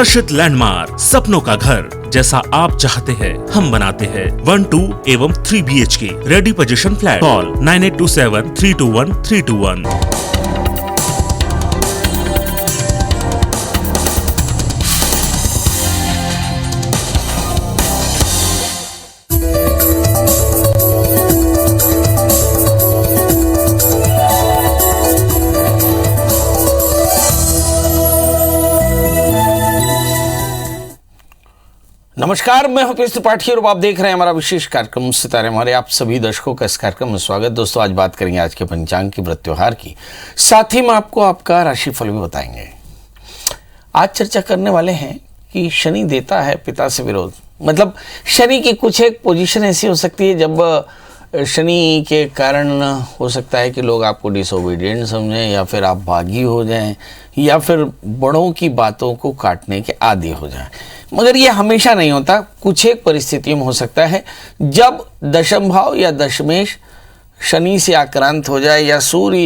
हर्षित landmark, सपनों का घर जैसा आप चाहते हैं हम बनाते हैं। 1, 2 एवं 3 BHK ready position flat. Call 9827321321। नमस्कार, मैं हूं पीएस त्रिपाठी और आप देख रहे हैं हमारा विशेष कार्यक्रम सितारे। हमारे आप सभी दर्शकों का इस कार्यक्रम में स्वागत। दोस्तों, आज बात करेंगे आज के पंचांग की, व्रत त्योहार की, साथ ही में आपको आपका राशिफल भी बताएंगे। आज चर्चा करने वाले हैं कि शनि देता है पिता से विरोध। मतलब शनि की कुछ एक पोजीशन ऐसी हो सकती है जब शनि के कारण हो सकता है कि लोग आपको डिसोबीडियंट समझें, या फिर आप बागी हो जाएं, या फिर बड़ों की बातों को काटने के आदी हो जाएं। मगर ये हमेशा नहीं होता, कुछ एक परिस्थितियों में हो सकता है जब दशम भाव या दशमेश शनि से आक्रांत हो जाए, या सूर्य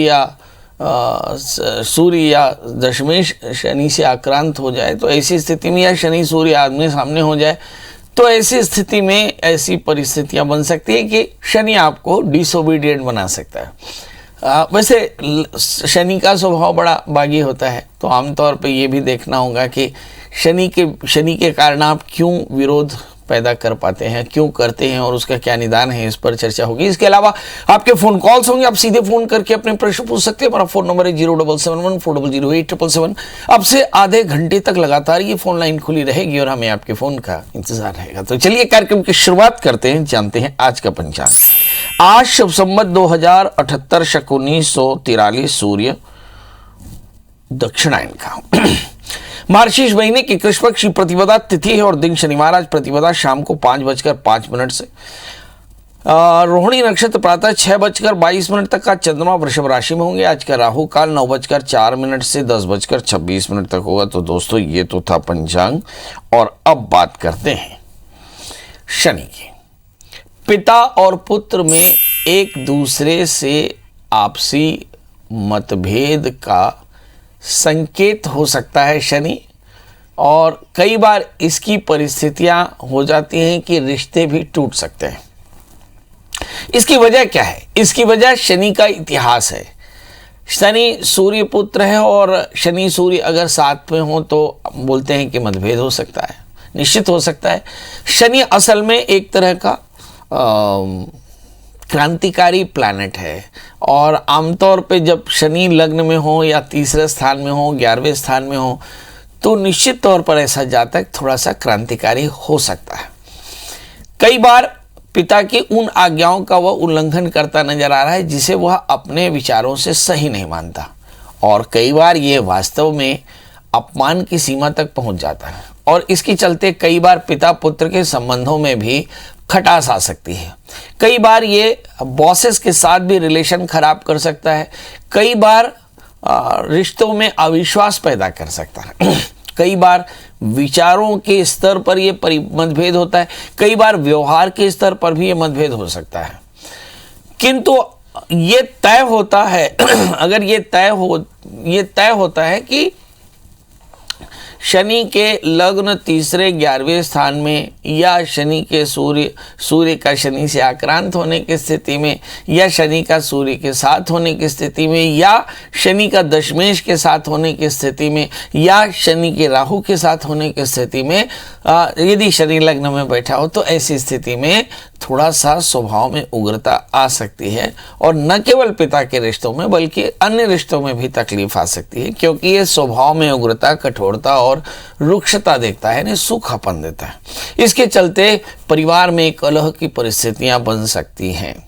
या दशमेश शनि से आक्रांत हो जाए, तो ऐसी स्थिति में, या शनि सूर्य आमने सामने हो जाए, तो ऐसी स्थिति में ऐसी परिस्थितियां बन सकती है कि शनि आपको डिसोबीडियंट बना सकता है। वैसे शनि का स्वभाव बड़ा बागी होता है, तो आमतौर पे ये भी देखना होगा कि शनि के कारण आप क्यों विरोध पैदा कर पाते हैं, क्यों करते हैं, और उसका क्या निदान है, इस पर चर्चा होगी। इसके अलावा आपके फोन कॉल्स होंगे, आप सीधे फोन करके अपने प्रश्न पूछ सकते हैं। हमारा फोन नंबर है 0771400877। अब से आधे घंटे तक लगातार ये फोन लाइन खुली रहेगी और हमें आपके फोन का इंतजार रहेगा। तो चलिए कार्यक्रम की शुरुआत करते हैं, जानते हैं आज का पंचांग। आज शुभ संवत 2078 शक 1943 सूर्य दक्षिणायन का मार्गशीर्ष महीने की कृष्ण पक्ष की प्रतिपदा तिथि है और दिन शनिवार। आज प्रतिपदा शाम को 5:05 से, रोहिणी नक्षत्र प्रातः 6:22 तक का चंद्रमा वृषभ राशि में होंगे। आज का राहु काल 9:04 से 10:26 तक होगा। तो दोस्तों, ये तो था पंचांग, और अब बात करते हैं शनि की। पिता और पुत्र में एक दूसरे से आपसी मतभेद का संकेत हो सकता है शनि, और कई बार इसकी परिस्थितियां हो जाती हैं कि रिश्ते भी टूट सकते हैं। इसकी वजह क्या है? इसकी वजह शनि का इतिहास है। शनि सूर्य पुत्र है, और शनि सूर्य अगर साथ में हो तो बोलते हैं कि मतभेद हो सकता है, निश्चित हो सकता है। शनि असल में एक तरह का क्रांतिकारी प्लैनेट है, और आमतौर पे जब शनि लग्न में हो या तीसरे स्थान में हो, 11वें स्थान में हो, तो निश्चित तौर पर ऐसा जातक थोड़ा सा क्रांतिकारी हो सकता है। कई बार पिता की उन आज्ञाओं का वह उल्लंघन करता नजर आ रहा है जिसे वह अपने विचारों से सही नहीं मानता, और कई बार ये वास्तव में अपमान की सीमा तक पहुंच जाता है, और इसके चलते कई बार पिता पुत्र के संबंधों में भी खटास आ सकती है। कई बार ये बॉसेस के साथ भी रिलेशन खराब कर सकता है। कई बार रिश्तों में अविश्वास पैदा कर सकता है। कई बार विचारों के स्तर पर ये मतभेद होता है, कई बार व्यवहार के स्तर पर भी ये मतभेद हो सकता है। किंतु ये तय होता है अगर ये तय होता है कि शनि के लग्न तीसरे 11वें स्थान में, या शनि के सूर्य का शनि से आक्रांत होने की स्थिति में, या शनि का सूर्य के साथ होने की स्थिति में, या शनि का दशमेश के साथ होने की स्थिति में, या शनि के राहु के साथ होने की स्थिति में, यदि शनि लग्न में बैठा हो, तो ऐसी स्थिति में थोड़ा सा स्वभाव में उग्रता आ सकती है, और न केवल पिता के रिश्तों में बल्कि अन्य रिश्तों में भी तकलीफ आ सकती है, क्योंकि ये स्वभाव में उग्रता, कठोरता और रुक्षता देखता है, सूखापन देता है। इसके चलते परिवार में कलह की परिस्थितियां बन सकती हैं,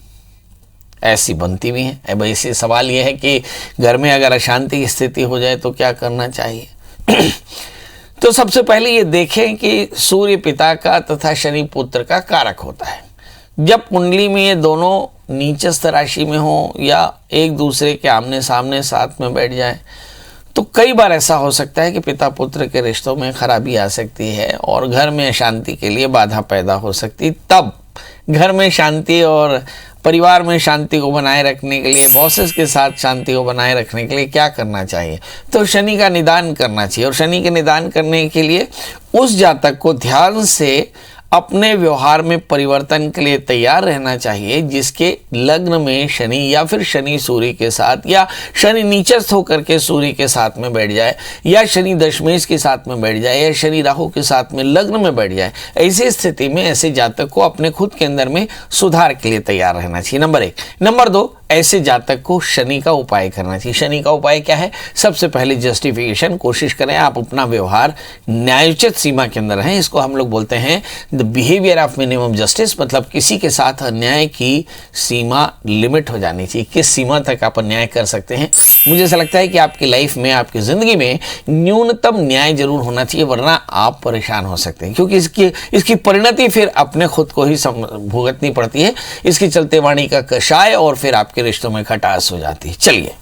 ऐसी बनती भी हैं। अब ऐसे सवाल यह है कि घर में अगर अशांति की स्थिति हो जाए तो क्या करना चाहिए? तो सबसे पहले ये देखें कि सूर्य पिता का तथा शनि पुत्र का कारक होता है। जब कुंडली में ये दोनों नीचस्थ राशि में हो, या एक दूसरे के आमने सामने साथ में बैठ जाए, तो कई बार ऐसा हो सकता है कि पिता पुत्र के रिश्तों में खराबी आ सकती है, और घर में अशांति के लिए बाधा पैदा हो सकती। तब घर में शांति और परिवार में शांति को बनाए रखने के लिए, बॉसेस के साथ शांति को बनाए रखने के लिए क्या करना चाहिए? तो शनि का निदान करना चाहिए। और शनि के निदान करने के लिए उस जातक को ध्यान से अपने व्यवहार में परिवर्तन के लिए तैयार रहना चाहिए, जिसके लग्न में शनि या फिर शनि सूर्य के साथ, या शनि नीचस्थ होकर के सूर्य के साथ में बैठ जाए, या शनि दशमेश के साथ में बैठ जाए, या शनि राहु के साथ में लग्न में बैठ जाए। ऐसी स्थिति में ऐसे जातक को अपने खुद के अंदर में सुधार के लिए तैयार रहना चाहिए, नंबर 1। नंबर 2, ऐसे जातक को शनि का उपाय करना चाहिए। शनि का उपाय क्या है? सबसे पहले जस्टिफिकेशन, कोशिश करें आप अपना व्यवहार न्यायोचित सीमा के अंदर है। इसको हम लोग बोलते हैं the behaviour of minimum justice, मतलब किसी के साथ अन्याय की सीमा लिमिट हो जानी चाहिए। किस सीमा तक आप अन्याय कर सकते हैं? मुझे ऐसा लगता है कि आपकी लाइफ में, आपकी ज़िंदगी में न्यूनतम न्याय जरूर होना चाहिए, वरना आप परेशान हो सकते हैं, क्योंकि इसकी परिणति फिर अपने खुद को ही भुगतनी पड़ती है। इसके चलते वाणी का कषाय और फिर आपके रिश्तों में खटास हो जाती है। चलिए,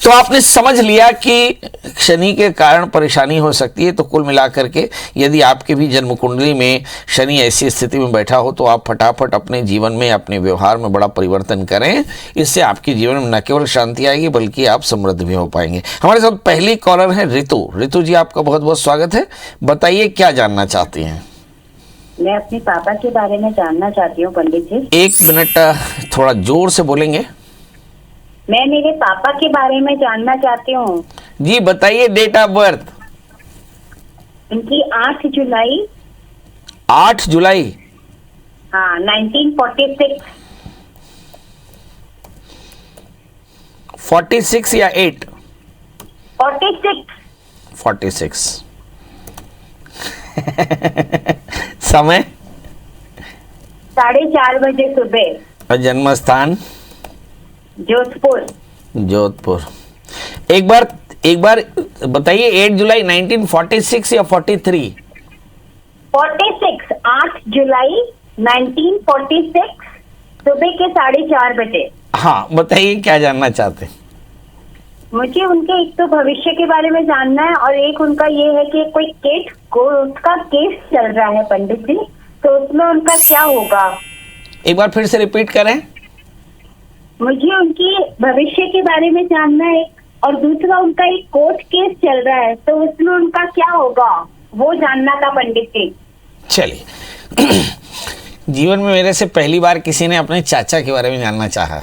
तो आपने समझ लिया कि शनि के कारण परेशानी हो सकती है। तो कुल मिलाकर के यदि आपके भी जन्म कुंडली में शनि ऐसी स्थिति में बैठा हो, तो आप फटाफट अपने जीवन में, अपने व्यवहार में बड़ा परिवर्तन करें। इससे आपके जीवन में न केवल शांति आएगी, बल्कि आप समृद्ध भी हो पाएंगे। हमारे साथ पहली कॉलर है ऋतु। ऋतु जी, आपका बहुत बहुत स्वागत है। बताइए क्या जानना चाहती हैं? मैं अपने पापा के बारे में जानना चाहती हूँ पंडित जी। 1 मिनट थोड़ा जोर से बोलेंगे। मैं मेरे पापा के बारे में जानना चाहती हूँ जी, बताइए डेट ऑफ बर्थ। उनकी 8 जुलाई। 8 जुलाई। हाँ, 1946। 46 या 8? 46। 46। समय? 4:30 बजे सुबह। और जन्म स्थान? जोधपुर। जोधपुर। एक बार बताइए, 8 जुलाई 1946 या 43? 46। 8 जुलाई 1946 सुबह के 4:30 बजे। हाँ, बताइए क्या जानना चाहते हैं? मुझे उनके एक तो भविष्य के बारे में जानना है, और एक उनका ये है कि कोई उसका केस चल रहा है पंडित जी, तो उसमें उनका क्या होगा? एक बार फिर से रिपीट करें। मुझे उनकी भविष्य के बारे में जानना है, और दूसरा उनका एक कोर्ट केस चल रहा है, तो उसमें उनका क्या होगा वो जानना था पंडित जी। चलिए, जीवन में मेरे से पहली बार किसी ने अपने चाचा के बारे में जानना चाहा।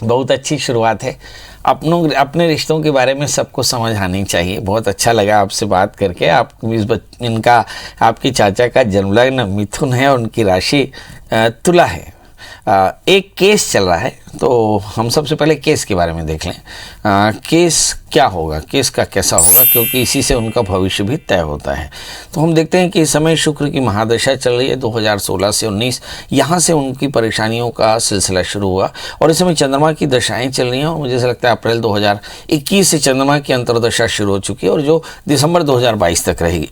बहुत अच्छी शुरुआत है। अपने रिश्तों के बारे में सबको समझ आनी चाहिए। बहुत अच्छा लगा आपसे बात करके। आपके चाचा का जन्म लग्न मिथुन है और उनकी राशि तुला है। एक केस चल रहा है, तो हम सबसे पहले केस के बारे में देख लें। केस क्या होगा, केस का कैसा होगा, क्योंकि इसी से उनका भविष्य भी तय होता है। तो हम देखते हैं कि इस समय शुक्र की महादशा चल रही है 2016 से 19। यहाँ से उनकी परेशानियों का सिलसिला शुरू हुआ, और इस समय चंद्रमा की दशाएं चल रही हैं, और मुझे ऐसा लगता है अप्रैल 2021 से चंद्रमा की अंतर्दशा शुरू हो चुकी है, और जो दिसंबर 2022 तक रहेगी।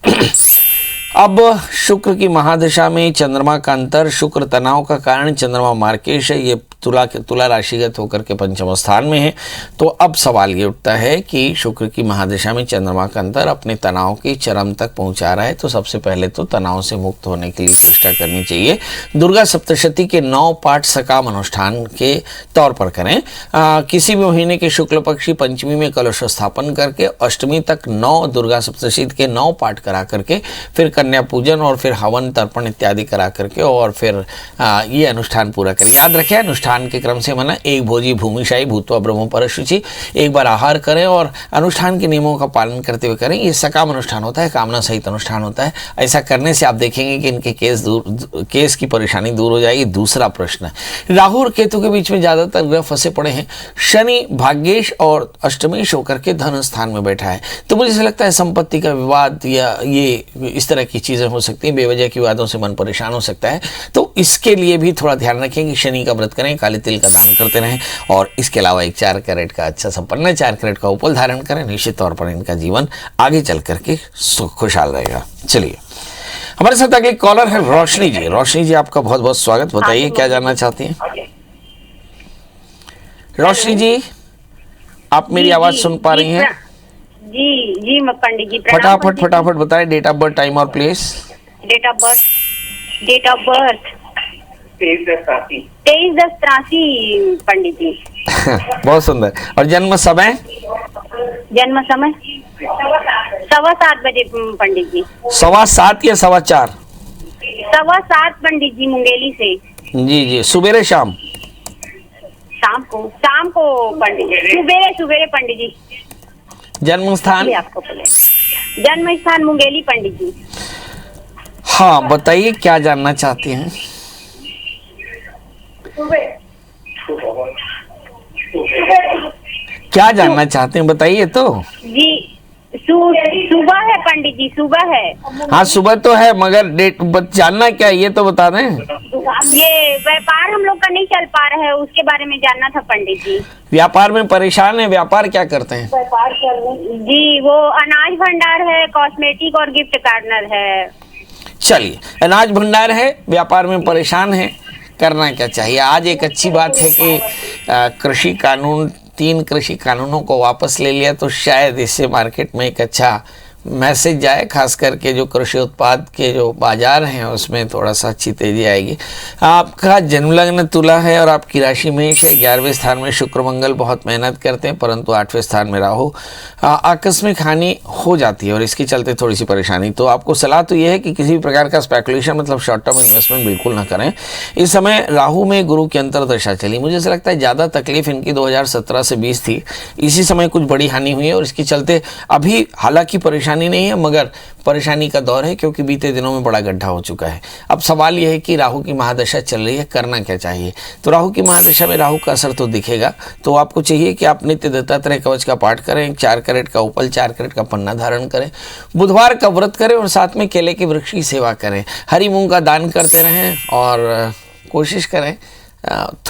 अब शुक्र की महादशा में चंद्रमा का अंतर, शुक्र तनाव का कारण, चंद्रमा मार्केश है, ये तुला राशिगत होकर के पंचम स्थान में है। तो अब सवाल ये उठता है कि शुक्र की महादशा में चंद्रमा का अंतर अपने तनाव की चरम तक पहुंचा रहा है, तो सबसे पहले तो तनाव से मुक्त होने के लिए चेष्टा करनी चाहिए। दुर्गा सप्तशती के 9 पाठ सकाम अनुष्ठान के तौर पर करें। किसी भी महीने के शुक्ल पक्षी पंचमी में कलश स्थापन करके अष्टमी तक 9 दुर्गा सप्तशती के 9 पाठ करा करके, फिर कन्या पूजन और फिर हवन तर्पण इत्यादि करा करके, और फिर ये अनुष्ठान पूरा करें। याद रखें, अनुष्ठान के क्रम से मना एक भोजी भूमिशाई भूतवा ब्रह्म परशुचि, एक बार आहार करें और अनुष्ठान के नियमों का पालन करते हुए करें। ये सकाम अनुष्ठान होता है, कामना सहित अनुष्ठान होता है। ऐसा करने से आप देखेंगे कि इनके केस की परेशानी दूर हो जाएगी। दूसरा प्रश्न, राहु और केतु के बीच में ज्यादातर ग्रह फंसे पड़े हैं। शनि भाग्येश और अष्टमेश होकर के धन स्थान में बैठा है, तो मुझे ऐसा लगता है संपत्ति का विवाद या ये इस तरह की चीजें हो सकती हैं। बेवजह की विवादों से मन परेशान हो सकता है, तो इसके लिए भी थोड़ा ध्यान रखें कि शनि का व्रत करें, काले तिल का दान करते रहें, और इसके अलावा एक 4 कैरेट का अच्छा संपन्न 4 कैरेट का उपल धारण करें। निश्चित तौर पर इनका जीवन आगे चल करके खुशहाल रहेगा। चलिए, हमारे साथ अगली कॉलर है रोशनी जी। रोशनी जी, आपका बहुत बहुत स्वागत। बताइए क्या जानना चाहती हैं? रोशनी जी, आप मेरी आवाज सुन पा रही हैं? जी पंडित जी, फटाफट बताएं डेट ऑफ बर्थ, टाइम और place. Date of birth date of birth 23/10/83 Pandit ji. बहुत सुंदर। और जन्म समय? जन्म समय 7:15 बजे पंडित जी। 7:15 या 4:15? 7:15 पंडित जी, मुंगेली से। जी जी, सुबेरे शाम? शाम को पंडित जी, सुबेरे पंडित जी। जन्म स्थान? आपको बोले जन्म स्थान मुंगेली पंडित जी। हाँ, बताइए क्या जानना चाहते हैं? क्या जानना चाहते हैं बताइए तो। जी सुबह है पंडित जी, सुबह है। हाँ सुबह तो है, मगर डेट जानना क्या है ये तो बता दें। ये व्यापार हम लोग का नहीं चल पा रहा है, उसके बारे में जानना था पंडित जी। व्यापार में परेशान है? व्यापार क्या करते हैं? व्यापार कर रहे जी, वो अनाज भंडार है, कॉस्मेटिक और गिफ्ट कार्नर है। चलिए, अनाज भंडार है, व्यापार में परेशान है, करना क्या चाहिए? आज एक अच्छी बात है कि कृषि कानून 3 कृषि कानूनों को वापस ले लिया, तो शायद इससे मार्केट में एक अच्छा मैसेज जाए, खास करके जो कृषि उत्पाद के जो बाजार हैं उसमें थोड़ा सा अच्छी तेजी आएगी। आपका जन्म लग्न तुला है और आपकी राशि मेष है। 11वें स्थान में शुक्र मंगल बहुत मेहनत करते हैं, परंतु 8वें स्थान में राहु, आकस्मिक हानि हो जाती है और इसके चलते थोड़ी सी परेशानी। तो आपको सलाह तो यह है कि किसी भी प्रकार का स्पेकुलेशन मतलब शॉर्ट टर्म इन्वेस्टमेंट बिल्कुल ना करें। इस समय राहु में गुरु की अंतर्दशा चली, मुझे ऐसा लगता है ज़्यादा तकलीफ इनकी 2017 से 20 थी, इसी समय कुछ बड़ी हानि हुई है और इसके चलते अभी हालांकि परेशानी नहीं है मगर परेशानी का दौर है, क्योंकि बीते दिनों में बड़ा गड्ढा हो चुका है। अब सवाल यह है कि राहु की महादशा चल रही है, करना क्या चाहिए? तो राहु की महादशा में राहु का असर तो दिखेगा, तो आपको चाहिए कि आप नित्य दत्तात्रेय कवच का पाठ करें, 4 कैरेट का उपल, 4 कैरेट का पन्ना धारण करें, बुधवार का व्रत करें और साथ में केले के वृक्ष की सेवा करें, हरी मूंग का दान करते रहें और कोशिश करें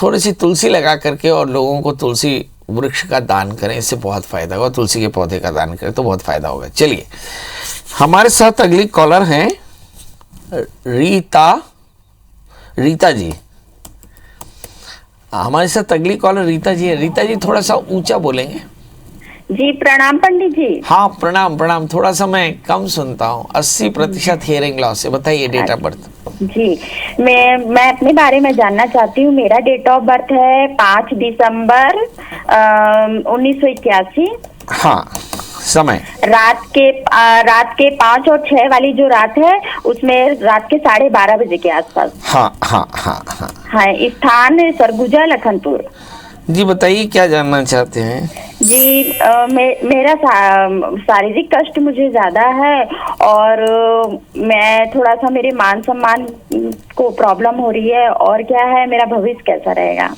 थोड़ी सी तुलसी लगा करके और लोगों को तुलसी वृक्ष का दान करें, इससे बहुत फायदा होगा। तुलसी के पौधे का दान करें तो बहुत फायदा होगा। चलिए, हमारे साथ अगली कॉलर हैं रीता जी। हमारे साथ अगली कॉलर रीता जी है। रीता जी थोड़ा सा ऊंचा बोलेंगे? जी प्रणाम पंडित जी। हाँ प्रणाम। थोड़ा सा मैं कम सुनता हूँ, 80% हियरिंग लॉस है। बताइए डेट ऑफ बर्थ। जी मैं अपने बारे में जानना चाहती हूँ। मेरा डेट ऑफ बर्थ है 5 दिसंबर 1981। हाँ, समय रात के 5 और 6 वाली जो रात है उसमें रात के 12:30 बजे के आसपास। हाँ, स्थान सरगुजा लखनपुर। जी बताइए क्या जानना चाहते हैं? जी मेरा शारीरिक कष्ट मुझे ज्यादा है और मैं थोड़ा सा मेरे मान सम्मान को प्रॉब्लम हो रही है, और क्या है मेरा भविष्य कैसा रहेगा?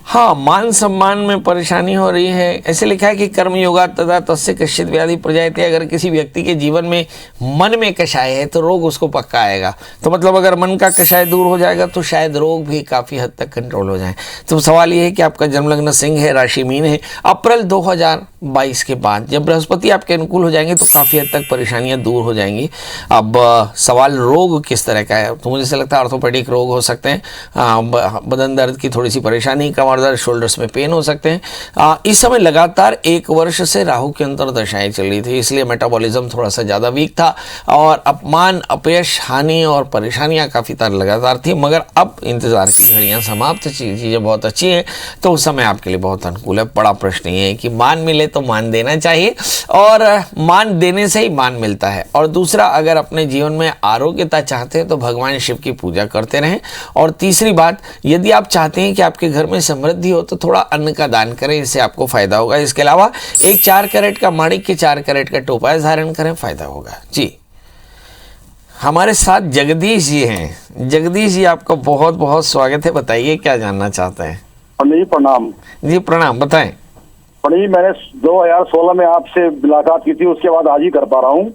हाँ, मान सम्मान में परेशानी हो रही है। ऐसे लिखा है कि कर्म योगा तथा तस्य कश्चित व्याधि प्रजायते। अगर किसी व्यक्ति के जीवन में मन में कषाय है तो रोग उसको पक्का आएगा। तो मतलब अगर मन का कषाय दूर हो जाएगा तो शायद रोग भी काफ़ी हद तक कंट्रोल हो जाए। तो सवाल ये है कि आपका जन्म लग्न सिंह है, राशि मीन है। अप्रैल 2022 के बाद जब बृहस्पति आपके अनुकूल हो जाएंगे तो काफ़ी हद तक परेशानियाँ दूर हो जाएंगी। अब सवाल रोग किस तरह का है, तो मुझे ऐसा लगता है ऑर्थोपेडिक रोग हो सकते हैं, बदन दर्द की थोड़ी सी परेशानी, कमर दर्द, शोल्डर्स में पेन हो सकते हैं। इस समय लगातार 1 वर्ष से राहु की अंतर्दशाएं चल रही थी, इसलिए मेटाबॉलिज्म थोड़ा सा ज़्यादा वीक था और अपमान, अपयश, हानि और परेशानियां काफ़ी तार लगातार थी। मगर अब इंतज़ार की घड़ियां समाप्त, चीज़ें बहुत अच्छी हैं, तो उस समय आपके लिए बहुत अनुकूल है। बड़ा प्रश्न ये है कि मान मिले तो मान देना चाहिए और मान देने से ही मान मिलता है। और दूसरा, अगर अपने जीवन में आरोग्यता चाहते हैं तो भगवान शिव की पूजा करते रहें। और तीसरी बात, यदि आप चाहते हैं कि आपके घर में समृद्धि हो तो थोड़ा अन्न का दान करें, इससे आपको फायदा होगा। इसके अलावा एक 4 कैरेट का माणिक के 4 कैरेट का टोपाज धारण करें, फायदा होगा। जी हमारे साथ जगदीश जी हैं। जगदीश जी आपका बहुत बहुत स्वागत है, बताइए क्या जानना चाहते हैं? जी प्रणाम। जी प्रणाम, बताएं। पंडित जी, मैंने 2016 में आपसे मुलाकात की थी, उसके बाद आज ही कर पा रहा हूँ।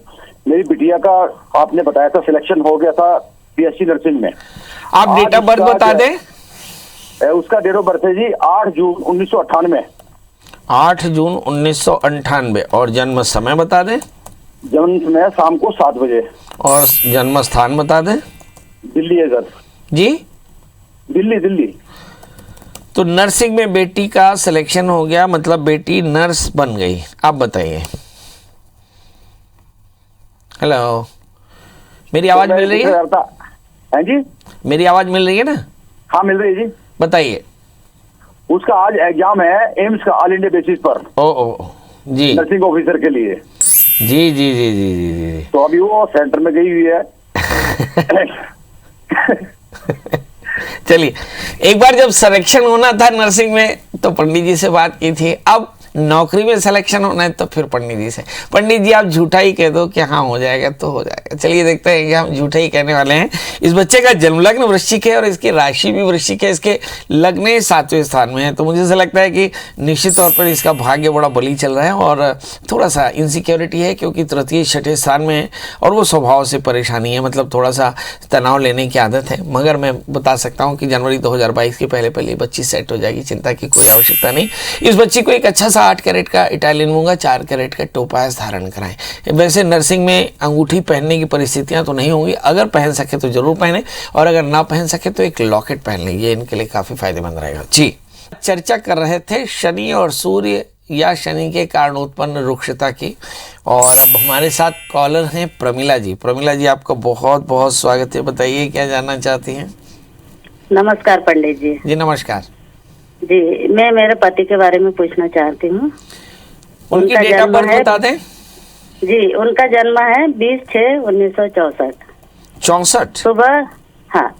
मेरी बिटिया का आपने बताया था सिलेक्शन हो गया था PSC नर्सिंग में। आप डेट ऑफ बर्थ बता दें। उसका डेट ऑफ बर्थ है जी 8 जून 1998। 8 जून 1998। और जन्म समय बता दें। जन्म समय शाम को 7 बजे। और जन्म स्थान बता दें। दिल्ली है सर। जी दिल्ली। तो नर्सिंग में बेटी का सिलेक्शन हो गया, मतलब बेटी नर्स बन गई। आप बताइए। हेलो, मेरी आवाज मिल रही है? हैं जी? मेरी आवाज मिल रही है ना? हाँ मिल रही है जी। बताइए। उसका आज एग्जाम है एम्स का, ऑल इंडिया बेसिस पर। ओ जी नर्सिंग ऑफिसर के लिए। जी जी जी जी जी जी। तो अभी वो सेंटर में गई हुई है। चलिए, एक बार जब सिलेक्शन होना था नर्सिंग में तो पंडित जी से बात की थी, अब नौकरी में सिलेक्शन होना है तो फिर पंडित जी से। पंडित जी आप झूठा ही कह दो कि हाँ हो जाएगा तो हो जाएगा। चलिए देखते हैं कि हम झूठा ही कहने वाले हैं। इस बच्चे का जन्म लग्न वृश्चिक है और इसकी राशि भी वृश्चिक है। इसके लग्न 7वें स्थान में है, तो मुझे ऐसा लगता है कि निश्चित तौर पर इसका भाग्य बड़ा बली चल रहा है और थोड़ा सा इनसिक्योरिटी है क्योंकि तृतीय छठे स्थान में है और वो स्वभाव से परेशानी है, मतलब थोड़ा सा तनाव लेने की आदत है। मगर मैं बता सकता हूँ कि जनवरी 2022 के पहले बच्ची सेट हो जाएगी, चिंता की कोई आवश्यकता नहीं। इस बच्ची को एक अच्छा सा 8 कैरेट का इटालियन मूंगा, 4 कैरेट का टोपाज धारण कराएं। वैसे नर्सिंग में अंगूठी पहनने की परिस्थितियां तो नहीं होंगी, अगर पहन सके तो जरूर पहने और अगर ना पहन सके तो एक लॉकेट पहन लें, ये इनके लिए काफी फायदेमंद रहेगा जी। चर्चा कर रहे थे शनि और सूर्य या शनि के कारण उत्पन्न रुक्षता की, और अब हमारे साथ कॉलर हैं प्रमिला जी। प्रमिला जी आपका बहुत बहुत स्वागत है, बताइए क्या जानना चाहती हैं? नमस्कार पंडित जी। जी नमस्कार जी, मैं मेरे पति के बारे में पूछना चाहती हूँ। उनकी डेट ऑफ बर्थ बता दें। जी, उनका जन्म है 20/6/1964। 64 सुबह, हाँ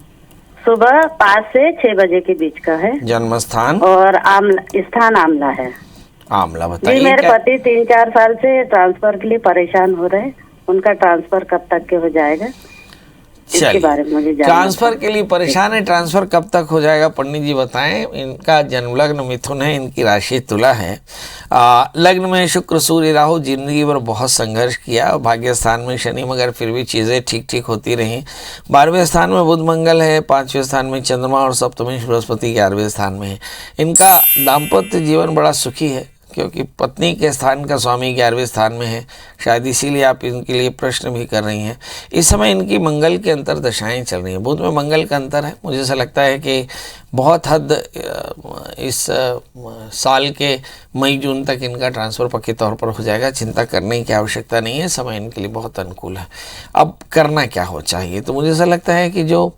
सुबह 5 से 6 बजे के बीच का है। जन्म स्थान और स्थान आमला है। आमला, बताइए। जी, मेरे पति 3-4 साल से ट्रांसफर के लिए परेशान हो रहे हैं, उनका ट्रांसफर कब तक के हो जाएगा इसके बारे में मुझे जानना। ट्रांसफर के लिए परेशान है, ट्रांसफर कब तक हो जाएगा पंडित जी बताएं। इनका जन्म लग्न मिथुन है, इनकी राशि तुला है। लग्न में शुक्र सूर्य राहु, जिंदगी भर बहुत संघर्ष किया। भाग्य स्थान में शनि, मगर फिर भी चीज़ें ठीक ठीक होती रहीं। 12वें स्थान में बुध मंगल है, 5वें स्थान में चंद्रमा और सप्तमी बृहस्पति 11वें स्थान में है। इनका दाम्पत्य जीवन बड़ा सुखी है क्योंकि पत्नी के स्थान का स्वामी 11वें स्थान में है, शायद इसीलिए आप इनके लिए प्रश्न भी कर रही हैं। इस समय इनकी मंगल के अंतर दशाएं चल रही हैं, बुध में मंगल का अंतर है। मुझे ऐसा लगता है कि बहुत हद इस साल के मई जून तक इनका ट्रांसफ़र पक्के तौर पर हो जाएगा, चिंता करने की आवश्यकता नहीं है, समय इनके लिए बहुत अनुकूल है। अब करना क्या हो चाहिए, तो मुझे ऐसा लगता है कि जो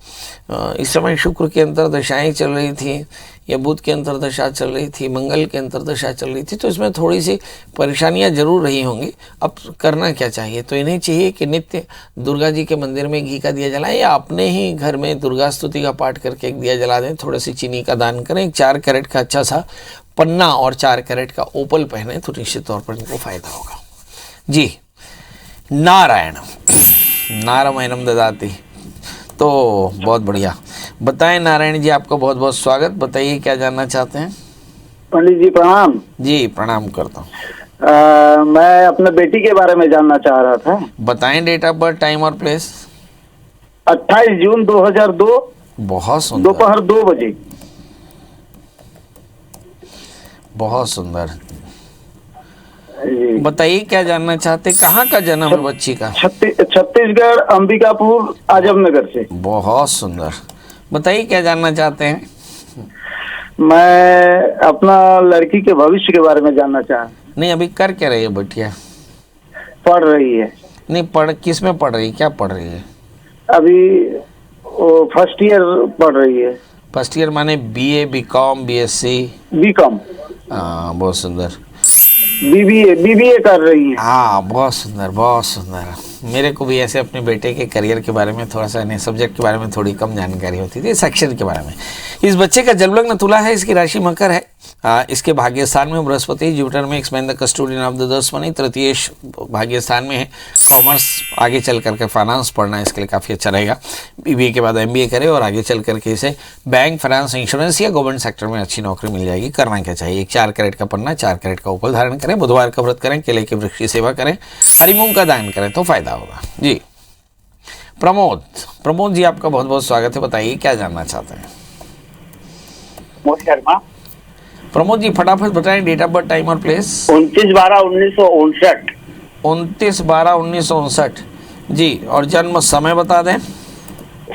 इस समय शुक्र की अंतर दशाएँ चल रही थी या बुध की अंतरदशा चल रही थी, मंगल की अंतरदशा चल रही थी, तो इसमें थोड़ी सी परेशानियां जरूर रही होंगी। अब करना क्या चाहिए, तो इन्हें चाहिए कि नित्य दुर्गा जी के मंदिर में घी का दिया जलाएं या अपने ही घर में दुर्गा स्तुति का पाठ करके एक दिया जला दें, थोड़ी सी चीनी का दान करें, 4 कैरेट का अच्छा सा पन्ना और 4 कैरेट का ओपल पहने तो निश्चित तौर पर इनको फायदा होगा जी। नारायण नारायणम ददाति, तो बहुत बढ़िया। बताएं नारायण जी, आपका बहुत बहुत स्वागत, बताइए क्या जानना चाहते हैं? पंडित जी प्रणाम। जी प्रणाम करता हूँ। मैं अपने बेटी के बारे में जानना चाह रहा था। बताएं डेट ऑफ बर्थ, टाइम और प्लेस। 28 जून 2002, बहुत सुंदर, दोपहर 2 बजे। बहुत सुंदर। जी। बताइए क्या जानना चाहते, कहाँ का जन्म है बच्ची का? छत्तीसगढ़, अंबिकापुर, आजमनगर से। बहुत सुंदर, बताइए क्या जानना चाहते हैं? मैं अपना लड़की के भविष्य के बारे में जानना चाह। नहीं, अभी कर क्या रही है बटिया? पढ़ रही है। नहीं, पढ़ किस में पढ़ रही है, क्या पढ़ रही है? अभी वो फर्स्ट ईयर पढ़ रही है। फर्स्ट ईयर माने BA, BCom, BSc? BCom। हाँ बहुत सुंदर। BBA कर रही है। हाँ बहुत सुंदर, बहुत सुंदर। मेरे को भी ऐसे अपने बेटे के करियर के बारे में थोड़ा सा, नए सब्जेक्ट के बारे में थोड़ी कम जानकारी होती थी, सेक्शन के बारे में। इस बच्चे का जन्म लग्न तुला है, इसकी राशि मकर है। इसके भाग्य स्थान में बृहस्पति, जुपिटर में expand the custodian of the 10 money, तृतीय भाग्य स्थान में है। कॉमर्स, आगे चल करके फाइनेंस पढ़ना इसके लिए काफ़ी अच्छा रहेगा। BBA के बाद MBA करे और आगे चल करके इसे बैंक, फाइनेंस, इंश्योरेंस या गवर्नमेंट सेक्टर में अच्छी नौकरी मिल जाएगी। करना क्या चाहिए, एक 4 कैरेट का पन्ना, 4 कैरेट का ओपल धारण करें, बुधवार का व्रत करें, केले के वृक्ष की सेवा करें, हरी मूंग का दान करें तो फायदा होगा जी। प्रमोद जी आपका बहुत बहुत स्वागत है, बताइए क्या जानना चाहते हैं? प्रमोद जी फटाफट बताएं डेट ऑफ बर्थ, टाइम और प्लेस। 29/12/1959। 29/12/1959 जी, और जन्म समय बता दें।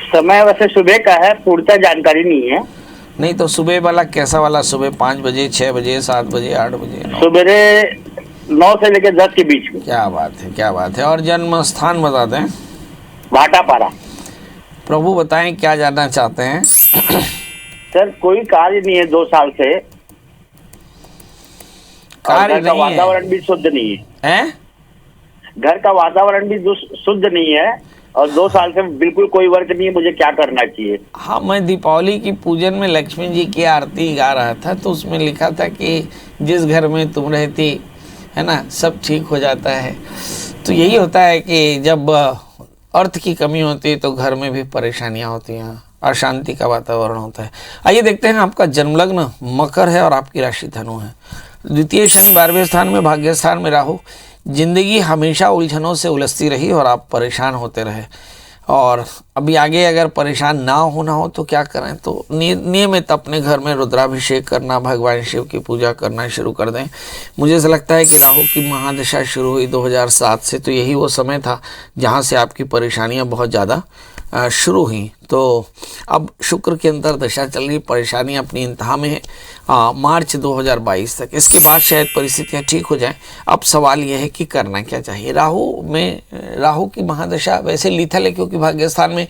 समय वैसे सुबह का है, पूर्णतः जानकारी नहीं है। नहीं तो सुबह वाला कैसा वाला, सुबह 5 बजे, 6 बजे, 7 बजे, 8 बजे? सुबह 9 से लेकर 10 के बीच में। क्या बात है, क्या बात है। और जन्म स्थान बता दें। भाटापारा। प्रभु बताएं क्या जानना चाहते हैं। सर कोई कार्य नहीं है 2 साल से, कार्य घर का नहीं है। वातावरण भी शुद्ध नहीं है। हैं? घर का वातावरण भी शुद्ध नहीं है और 2 साल से बिल्कुल कोई वर्क नहीं है। मुझे क्या करना चाहिए? हाँ, मैं दीपावली की पूजन में लक्ष्मी जी की आरती गा रहा था, तो उसमें लिखा था कि जिस घर में तुम रहती है ना, सब ठीक हो जाता है। तो यही होता है कि जब अर्थ की कमी होती है तो घर में भी परेशानियां होती हैं, अशांति का वातावरण होता है। आइए देखते हैं, आपका जन्मलग्न मकर है और आपकी राशि धनु है। द्वितीय शनि 12वें स्थान में, भाग्य स्थान में राहु। जिंदगी हमेशा उलझनों से उलझती रही और आप परेशान होते रहे, और अभी आगे अगर परेशान ना होना हो तो क्या करें, तो नियमित अपने घर में रुद्राभिषेक करना, भगवान शिव की पूजा करना शुरू कर दें। मुझे ऐसा लगता है कि राहु की महादशा शुरू हुई 2007 से, तो यही वो समय था जहां से आपकी परेशानियां बहुत ज़्यादा शुरू हुई। तो अब शुक्र की अंतर दशा चल रही, परेशानी अपनी इंतहा में है मार्च 2022 तक। इसके बाद शायद परिस्थितियां ठीक हो जाएं। अब सवाल यह है कि करना क्या चाहिए। राहु की महादशा वैसे लीथल है, क्योंकि भाग्य स्थान में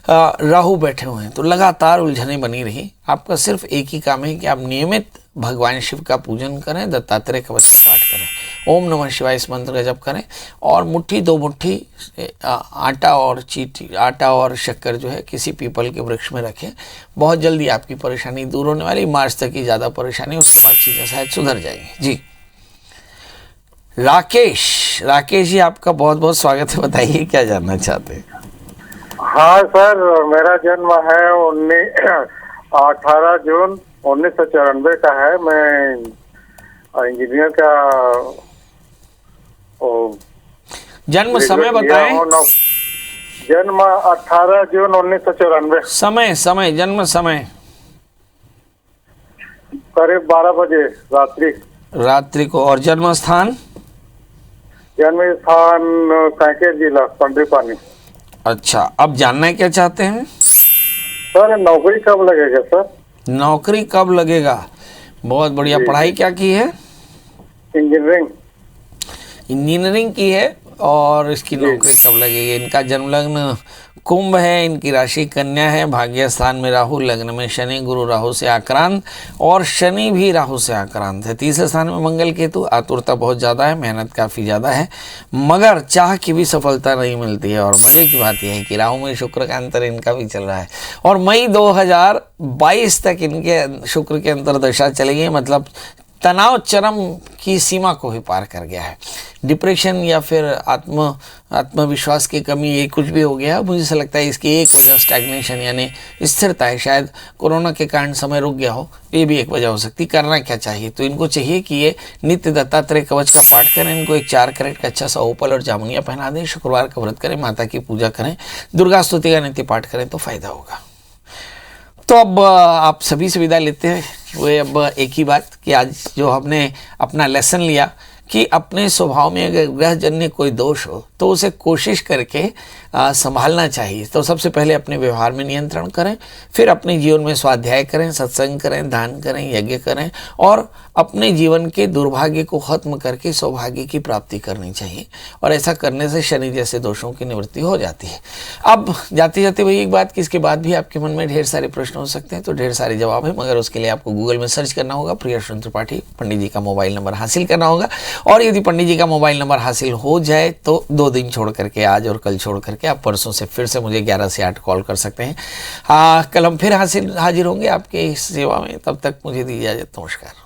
राहु बैठे हुए हैं, तो लगातार उलझनें बनी रही। आपका सिर्फ एक ही काम है कि आप नियमित भगवान शिव का पूजन करें, दत्तात्रेय कवच का पाठ करें, ओम नमः शिवाय इस मंत्र का जप करें, और मुट्ठी 2 मुट्ठी आटा और शक्कर जो है किसी पीपल के वृक्ष में रखें। बहुत जल्दी आपकी परेशानी दूर होने वाली, मार्च तक की ज़्यादा परेशानी, उसके बाद चीज़ें शायद सुधर जाएंगी। जी राकेश जी, आपका बहुत बहुत स्वागत है। बताइए क्या जानना चाहते हैं। हाँ सर, मेरा जन्म है 18 जून 1994 का है। मैं इंजीनियर का जन्म समय बताएं। जन्म 18 जून 1994। समय जन्म समय करीब 12 बजे रात्रि को। और जन्म स्थान कांकेर जिला पंडरीपानी। अच्छा, अब जानना क्या चाहते हैं सर? नौकरी कब लगेगा सर? नौकरी कब लगेगा? बहुत बढ़िया। पढ़ाई क्या की है? इंजीनियरिंग की है। और इसकी नौकरी कब लगेगी? इनका जन्मलग्न कुंभ है, इनकी राशि कन्या है, भाग्य स्थान में राहु, लग्न में शनि, गुरु राहु से आक्रांत, और शनि भी राहु से आक्रांत है। तीसरे स्थान में मंगल केतु। आतुरता बहुत ज़्यादा है, मेहनत काफ़ी ज़्यादा है, मगर चाह की भी सफलता नहीं मिलती है। और मज़े की बात यह है कि राहु में शुक्र का अंतर इनका भी चल रहा है, और मई 2022 तक इनके शुक्र के अंतर दशा चलेगी। मतलब तनाव चरम की सीमा को भी पार कर गया है। डिप्रेशन या फिर आत्मविश्वास की कमी, ये कुछ भी हो गया। मुझे ऐसा लगता है इसकी एक वजह स्टैग्नेशन यानी स्थिरता है। शायद कोरोना के कारण समय रुक गया हो, ये भी एक वजह हो सकती। करना क्या चाहिए? तो इनको चाहिए कि ये नित्य दत्तात्रेय कवच का पाठ करें, इनको एक 4 कैरेट का अच्छा सा ओपल और जामुनिया पहना दें, शुक्रवार का व्रत करें, माता की पूजा करें, दुर्गा स्तुति का नित्य पाठ करें तो फायदा होगा। तो अब आप सभी से विदा लेते हैं। वो अब एक ही बात कि आज जो हमने अपना लेसन लिया कि अपने स्वभाव में अगर ग्रहजन्य कोई दोष हो तो उसे कोशिश करके संभालना चाहिए। तो सबसे पहले अपने व्यवहार में नियंत्रण करें, फिर अपने जीवन में स्वाध्याय करें, सत्संग करें, दान करें, यज्ञ करें, और अपने जीवन के दुर्भाग्य को खत्म करके सौभाग्य की प्राप्ति करनी चाहिए। और ऐसा करने से शनि जैसे दोषों की निवृत्ति हो जाती है। अब जाते जाते वही एक बात कि इसके बाद भी आपके मन में ढेर सारे प्रश्न हो सकते हैं, तो ढेर सारे जवाब है, मगर उसके लिए आपको गूगल में सर्च करना होगा, प्रियदर्शन त्रिपाठी, पंडित जी का मोबाइल नंबर हासिल करना होगा। और यदि पंडित जी का मोबाइल नंबर हासिल हो जाए तो 2 दिन छोड़ करके, आज और कल छोड़ करके, आप परसों से फिर से मुझे 11 से 8 कॉल कर सकते हैं। कल हम फिर हाजिर होंगे आपके सेवा में। तब तक मुझे दी इजाजत। नमस्कार।